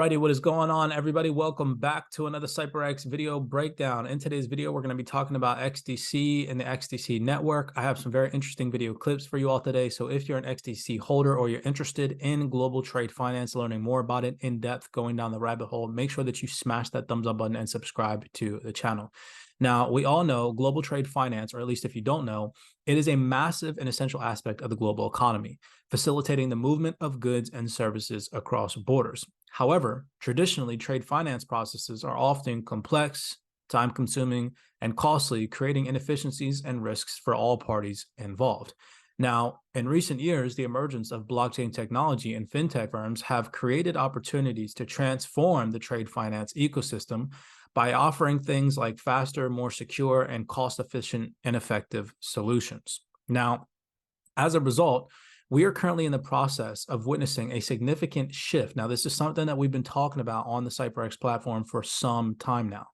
Alrighty, what is going on, everybody? Welcome back to another CYPRX video breakdown. In today's video, we're going to be talking about XDC and the XDC network. I have some very interesting video clips for you all today. So if you're an XDC holder or you're interested in global trade finance, learning more about it in depth, going down the rabbit hole, make sure that you smash that thumbs up button and subscribe to the channel. Now, we all know global trade finance, or at least if you don't know, it is a massive and essential aspect of the global economy, facilitating the movement of goods and services across borders. However, traditionally, trade finance processes are often complex, time-consuming, and costly, creating inefficiencies and risks for all parties involved. Now, in recent years, the emergence of blockchain technology and fintech firms have created opportunities to transform the trade finance ecosystem by offering things like faster, more secure, and cost-efficient and effective solutions. Now, as a result, we are currently in the process of witnessing a significant shift. Now, this is something that we've been talking about on the CYPRX platform for some time now,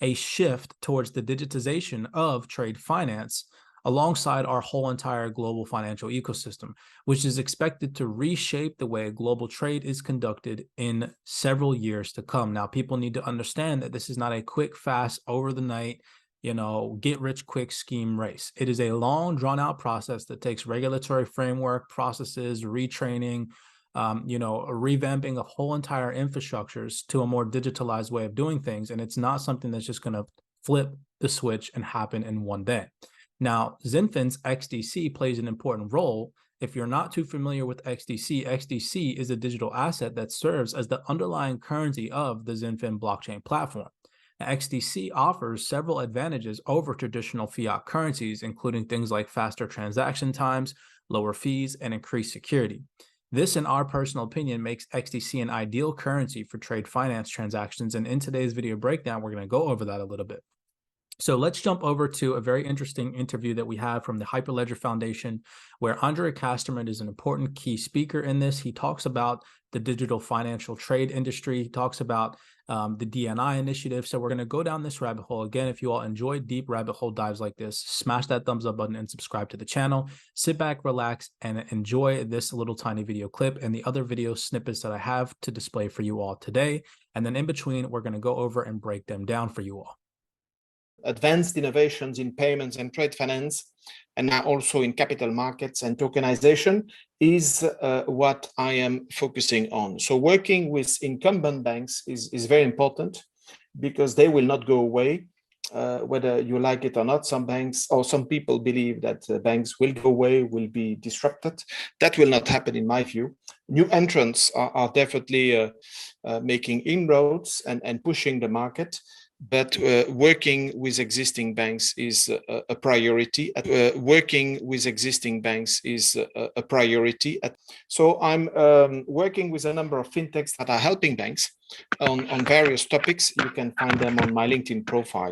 a shift towards the digitization of trade finance alongside our whole entire global financial ecosystem, which is expected to reshape the way global trade is conducted in several years to come. Now, people need to understand that this is not a quick, fast, over the night, get rich quick scheme race. It is a long, drawn out process that takes regulatory framework, processes, retraining, a revamping of whole entire infrastructures to a more digitalized way of doing things. And it's not something that's just going to flip the switch and happen in one day. Now, XinFin's XDC plays an important role. If you're not too familiar with XDC, XDC is a digital asset that serves as the underlying currency of the XinFin blockchain platform. Now, XDC offers several advantages over traditional fiat currencies, including things like faster transaction times, lower fees, and increased security. This, in our personal opinion, makes XDC an ideal currency for trade finance transactions. And in today's video breakdown, we're going to go over that a little bit. So let's jump over to a very interesting interview that we have from the Hyperledger Foundation, where Andre Casterman is an important key speaker in this. He talks about the digital financial trade industry. He talks about the DNI Initiative. So we're going to go down this rabbit hole. Again, if you all enjoy deep rabbit hole dives like this, smash that thumbs up button and subscribe to the channel. Sit back, relax, and enjoy this little tiny video clip and the other video snippets that I have to display for you all today. And then in between, we're going to go over and break them down for you all. Advanced innovations in payments and trade finance, and now also in capital markets and tokenization is what I am focusing on. So working with incumbent banks is very important because they will not go away, whether you like it or not. Some banks or some people believe that banks will go away, will be disrupted. That will not happen in my view. New entrants are definitely making inroads and pushing the market. But working with existing banks is a priority. Working with existing banks is a priority. So I'm working with a number of fintechs that are helping banks on various topics. You can find them on my LinkedIn profile.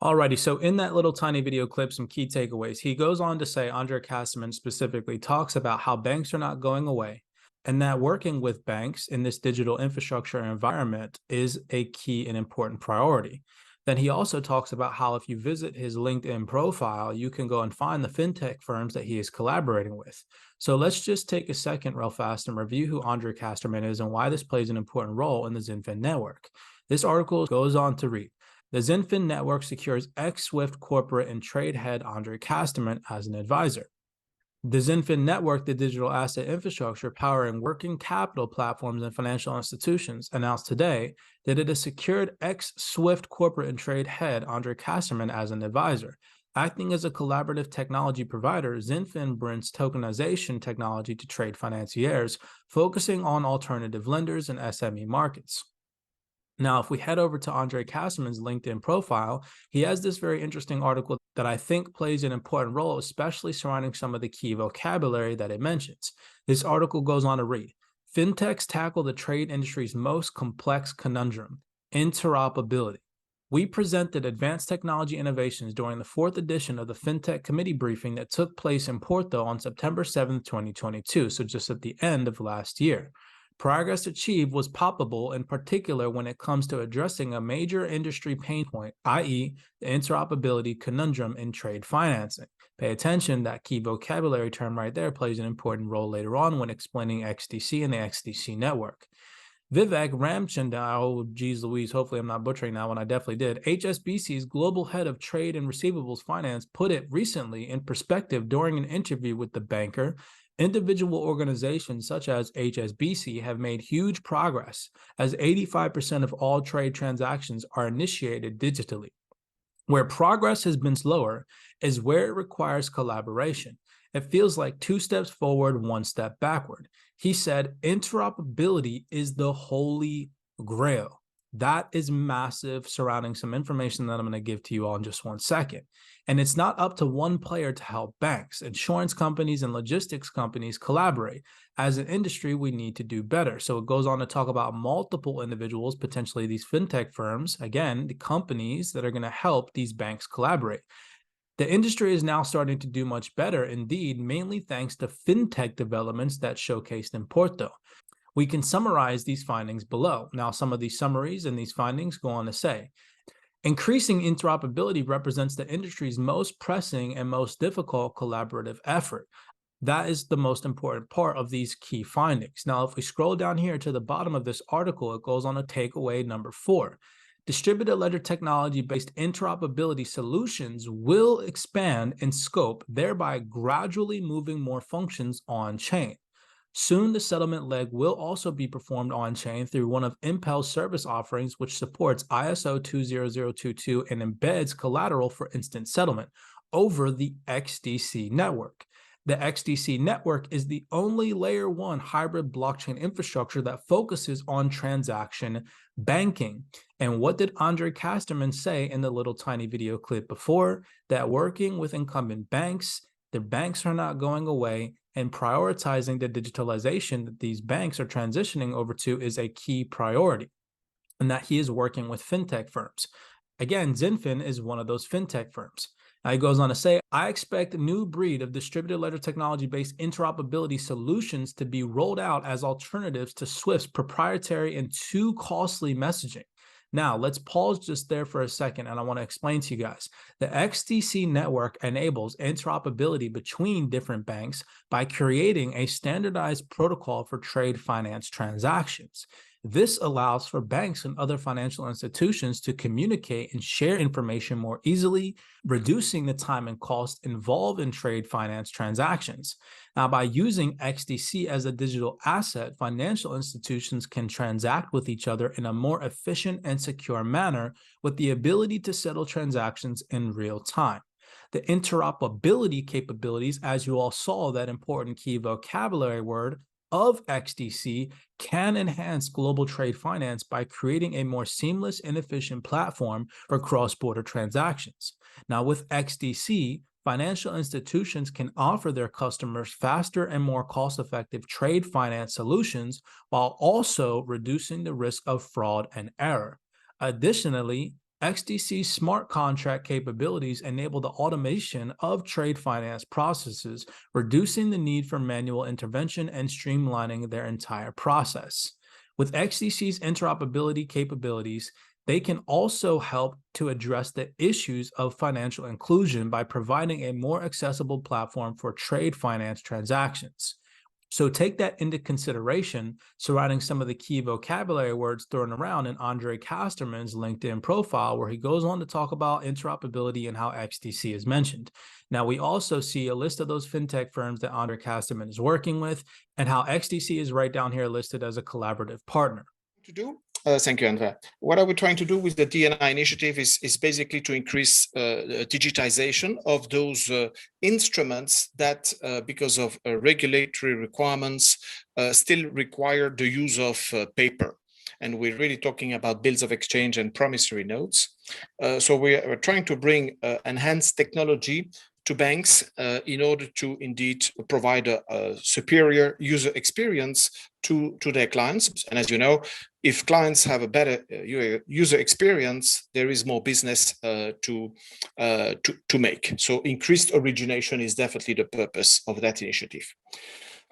Alrighty, so in that little tiny video clip, some key takeaways. He goes on to say, Andre Casterman specifically talks about how banks are not going away, and that working with banks in this digital infrastructure environment is a key and important priority. Then he also talks about how if you visit his LinkedIn profile, you can go and find the fintech firms that he is collaborating with. So let's just take a second real fast and review who Andre Casterman is and why this plays an important role in the XinFin network. This article goes on to read, the XinFin network secures ex-Swift corporate and trade head Andre Casterman as an advisor. The XinFin network, the digital asset infrastructure powering working capital platforms and financial institutions, announced today that it has secured ex-Swift corporate and trade head Andre Casterman as an advisor. Acting as a collaborative technology provider, XinFin brings tokenization technology to trade financiers, focusing on alternative lenders and SME markets. Now, if we head over to Andre Casterman's LinkedIn profile, he has this very interesting article that I think plays an important role, especially surrounding some of the key vocabulary that it mentions. This article goes on to read, fintechs tackle the trade industry's most complex conundrum, interoperability. We presented advanced technology innovations during the 4th edition of the FinTech Committee briefing that took place in Porto on September 7, 2022, so just at the end of last year. Progress achieved was palpable, in particular when it comes to addressing a major industry pain point, i.e. the interoperability conundrum in trade financing. Pay attention, that key vocabulary term right there plays an important role later on when explaining XDC and the XDC network. Vivek Ramchandani, oh geez Louise, hopefully I'm not butchering that one, I definitely did. HSBC's global head of trade and receivables finance put it recently in perspective during an interview with the banker. Individual organizations such as HSBC have made huge progress, as 85% of all trade transactions are initiated digitally. Where progress has been slower is where it requires collaboration. It feels like 2 steps forward, 1 step backward. He said interoperability is the holy grail. That is massive, surrounding some information that I'm going to give to you all in just 1 second. And it's not up to one player to help banks. Insurance companies and logistics companies collaborate. As an industry, we need to do better. So it goes on to talk about multiple individuals, potentially these fintech firms, again, the companies that are going to help these banks collaborate. The industry is now starting to do much better, indeed, mainly thanks to fintech developments that showcased in Porto. We can summarize these findings below. Now, some of these summaries and these findings go on to say, increasing interoperability represents the industry's most pressing and most difficult collaborative effort. That is the most important part of these key findings. Now, if we scroll down here to the bottom of this article, it goes on to takeaway number 4. Distributed ledger technology-based interoperability solutions will expand in scope, thereby gradually moving more functions on-chain. Soon, the settlement leg will also be performed on-chain through one of Impel's service offerings, which supports ISO 20022 and embeds collateral for instant settlement over the XDC network. The XDC network is the only layer 1 hybrid blockchain infrastructure that focuses on transaction banking. And what did Andre Casterman say in the little tiny video clip before? That working with incumbent banks, the banks are not going away, and prioritizing the digitalization that these banks are transitioning over to is a key priority, and that he is working with fintech firms. Again, Zinfin is one of those fintech firms. Now he goes on to say, I expect a new breed of distributed ledger technology-based interoperability solutions to be rolled out as alternatives to Swift's proprietary and too costly messaging. Now, let's pause just there for a second, and I want to explain to you guys. The XDC network enables interoperability between different banks by creating a standardized protocol for trade finance transactions. This allows for banks and other financial institutions to communicate and share information more easily, reducing the time and cost involved in trade finance transactions. Now, by using XDC as a digital asset, financial institutions can transact with each other in a more efficient and secure manner with the ability to settle transactions in real time. The interoperability capabilities, as you all saw that important key vocabulary word, of XDC can enhance global trade finance by creating a more seamless and efficient platform for cross-border transactions. Now, with XDC, financial institutions can offer their customers faster and more cost-effective trade finance solutions while also reducing the risk of fraud and error. Additionally, XDC's smart contract capabilities enable the automation of trade finance processes, reducing the need for manual intervention and streamlining their entire process. With XDC's interoperability capabilities, they can also help to address the issues of financial inclusion by providing a more accessible platform for trade finance transactions. So take that into consideration surrounding some of the key vocabulary words thrown around in Andre Casterman's LinkedIn profile, where he goes on to talk about interoperability and how XDC is mentioned. Now, we also see a list of those fintech firms that Andre Casterman is working with and how XDC is right down here listed as a collaborative partner. Thank you, Andre. What are we trying to do with the DNI initiative is basically to increase digitization of those instruments that, because of regulatory requirements, still require the use of paper. And we're really talking about bills of exchange and promissory notes. So we're trying to bring enhanced technology to banks in order to indeed provide a superior user experience to their clients. And as you know, if clients have a better user experience, there is more business to make. So increased origination is definitely the purpose of that initiative.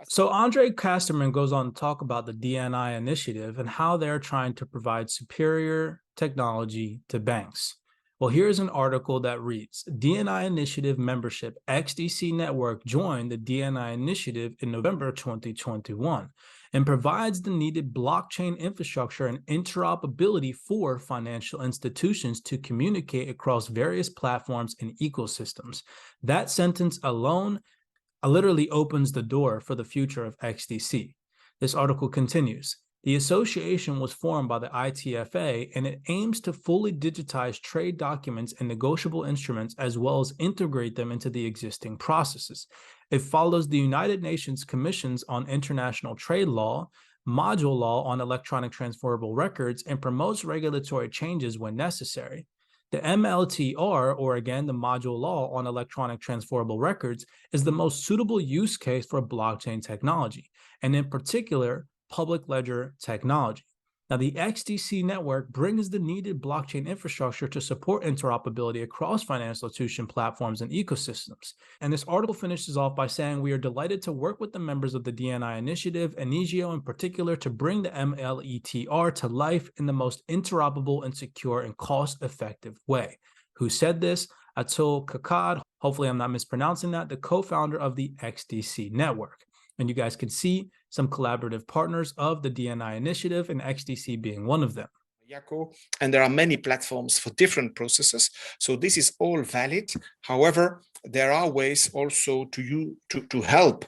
So Andre Casterman goes on to talk about the DNI Initiative and how they're trying to provide superior technology to banks. Well, here's an article that reads, DNI Initiative membership XDC Network joined the DNI Initiative in November 2021. and provides the needed blockchain infrastructure and interoperability for financial institutions to communicate across various platforms and ecosystems. That sentence alone literally opens the door for the future of XDC. This article continues. The association was formed by the ITFA, and it aims to fully digitize trade documents and negotiable instruments, as well as integrate them into the existing processes. It follows the United Nations Commissions on International Trade Law, Module Law on Electronic Transferable Records, and promotes regulatory changes when necessary. The MLTR, or again, the Module Law on Electronic Transferable Records, is the most suitable use case for blockchain technology, and in particular, public ledger technology. Now, the XDC network brings the needed blockchain infrastructure to support interoperability across financial institution platforms and ecosystems. And this article finishes off by saying, we are delighted to work with the members of the DNI Initiative, and Inigio in particular, to bring the MLETR to life in the most interoperable and secure and cost-effective way. Who said this? Atul Kakad, hopefully I'm not mispronouncing that, the co-founder of the XDC network. And you guys can see some collaborative partners of the DNI Initiative, and XDC being one of them. And there are many platforms for different processes. So this is all valid. However, there are ways also to help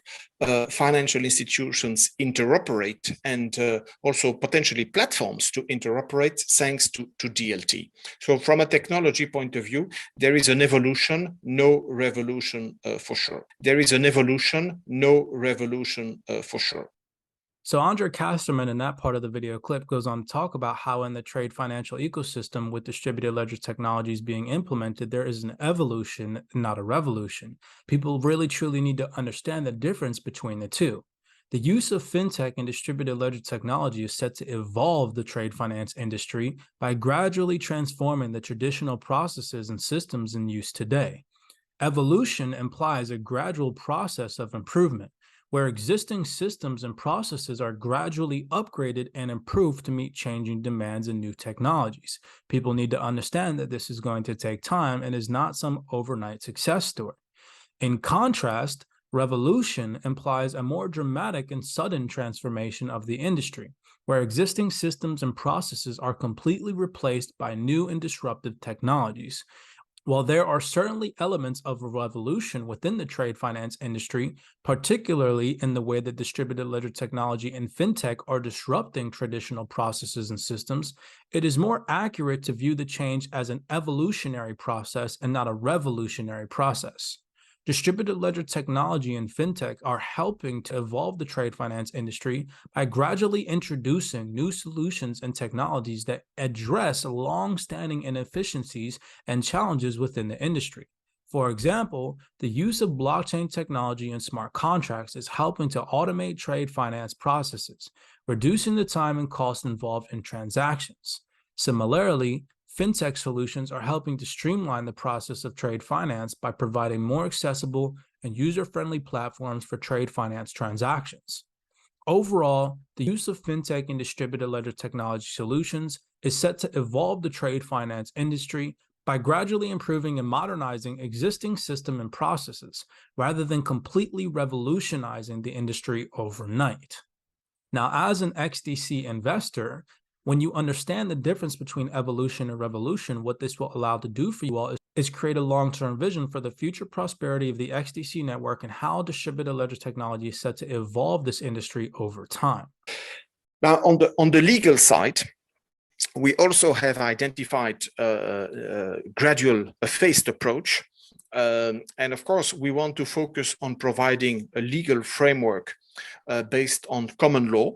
financial institutions interoperate, and also potentially platforms to interoperate thanks to DLT. So from a technology point of view, there is an evolution, no revolution for sure. There is an evolution, no revolution for sure. So Andre Casterman in that part of the video clip goes on to talk about how in the trade financial ecosystem with distributed ledger technologies being implemented, there is an evolution, not a revolution. People really truly need to understand the difference between the two. The use of fintech and distributed ledger technology is set to evolve the trade finance industry by gradually transforming the traditional processes and systems in use today. Evolution implies a gradual process of improvement, where existing systems and processes are gradually upgraded and improved to meet changing demands and new technologies. People need to understand that this is going to take time and is not some overnight success story. In contrast, revolution implies a more dramatic and sudden transformation of the industry, where existing systems and processes are completely replaced by new and disruptive technologies. While there are certainly elements of a revolution within the trade finance industry, particularly in the way that distributed ledger technology and fintech are disrupting traditional processes and systems, it is more accurate to view the change as an evolutionary process and not a revolutionary process. Distributed ledger technology and fintech are helping to evolve the trade finance industry by gradually introducing new solutions and technologies that address long-standing inefficiencies and challenges within the industry. For example, the use of blockchain technology and smart contracts is helping to automate trade finance processes, reducing the time and cost involved in transactions. Similarly, fintech solutions are helping to streamline the process of trade finance by providing more accessible and user-friendly platforms for trade finance transactions. Overall, the use of fintech and distributed ledger technology solutions is set to evolve the trade finance industry by gradually improving and modernizing existing systems and processes, rather than completely revolutionizing the industry overnight. Now, as an XDC investor, when you understand the difference between evolution and revolution, what this will allow to do for you all is create a long-term vision for the future prosperity of the XDC network and how distributed ledger technology is set to evolve this industry over time. Now, on the legal side, we also have identified a phased approach. And of course, we want to focus on providing a legal framework based on common law.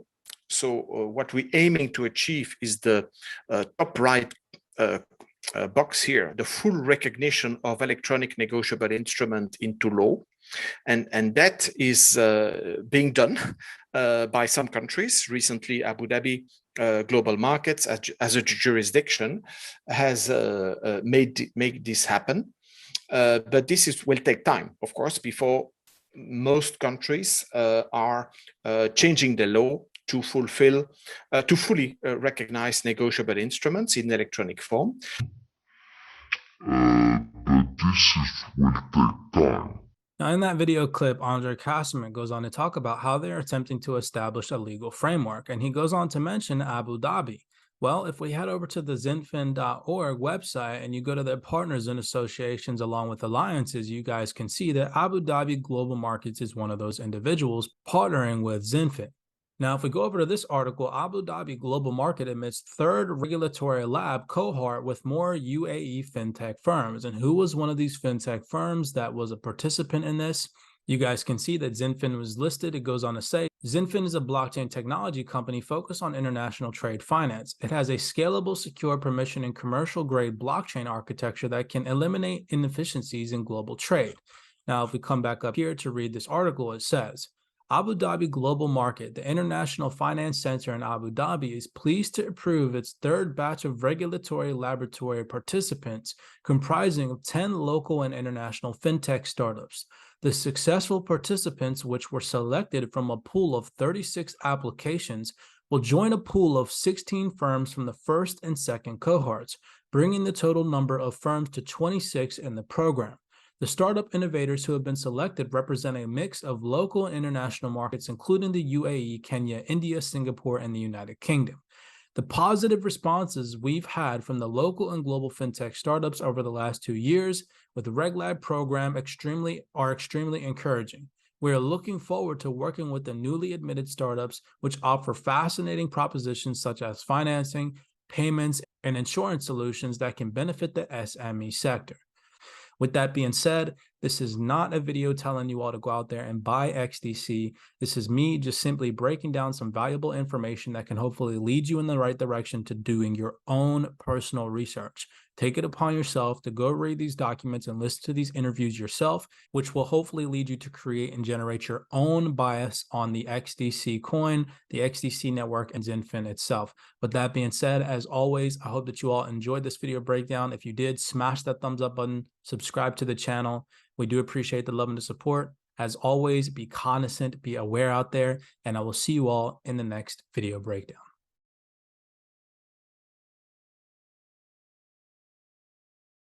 So what we're aiming to achieve is the top right box here, the full recognition of electronic negotiable instrument into law. And that is being done by some countries. Recently, Abu Dhabi Global Markets as a jurisdiction has made this happen. But this will take time, of course, before most countries are changing the law to fully recognize negotiable instruments in electronic form. But this will take time. Now, in that video clip, Andre Kasserman goes on to talk about how they are attempting to establish a legal framework, and he goes on to mention Abu Dhabi. Well, if we head over to the zinfin.org website and you go to their partners and associations along with alliances, you guys can see that Abu Dhabi Global Markets is one of those individuals partnering with Zinfin. Now, if we go over to this article, Abu Dhabi Global Market admits third regulatory lab cohort with more UAE fintech firms. And who was one of these fintech firms that was a participant in this? You guys can see that Zinfin was listed. It goes on to say, Zinfin is a blockchain technology company focused on international trade finance. It has a scalable, secure, permission, and commercial-grade blockchain architecture that can eliminate inefficiencies in global trade. Now, if we come back up here to read this article, it says, Abu Dhabi Global Market, the International Finance Center in Abu Dhabi, is pleased to approve its third batch of regulatory laboratory participants, comprising of 10 local and international fintech startups. The successful participants, which were selected from a pool of 36 applications, will join a pool of 16 firms from the first and second cohorts, bringing the total number of firms to 26 in the program. The startup innovators who have been selected represent a mix of local and international markets, including the UAE, Kenya, India, Singapore, and the United Kingdom. The positive responses we've had from the local and global fintech startups over the last 2 years with the RegLab program are extremely encouraging. We are looking forward to working with the newly admitted startups, which offer fascinating propositions such as financing, payments, and insurance solutions that can benefit the SME sector. With that being said, this is not a video telling you all to go out there and buy XDC. This is me just simply breaking down some valuable information that can hopefully lead you in the right direction to doing your own personal research. Take it upon yourself to go read these documents and listen to these interviews yourself, which will hopefully lead you to create and generate your own bias on the XDC coin, the XDC network, and Zinfin itself. With that being said, as always, I hope that you all enjoyed this video breakdown. If you did, smash that thumbs up button, subscribe to the channel. We do appreciate the love and the support. As always, be cognizant, be aware out there, and I will see you all in the next video breakdown.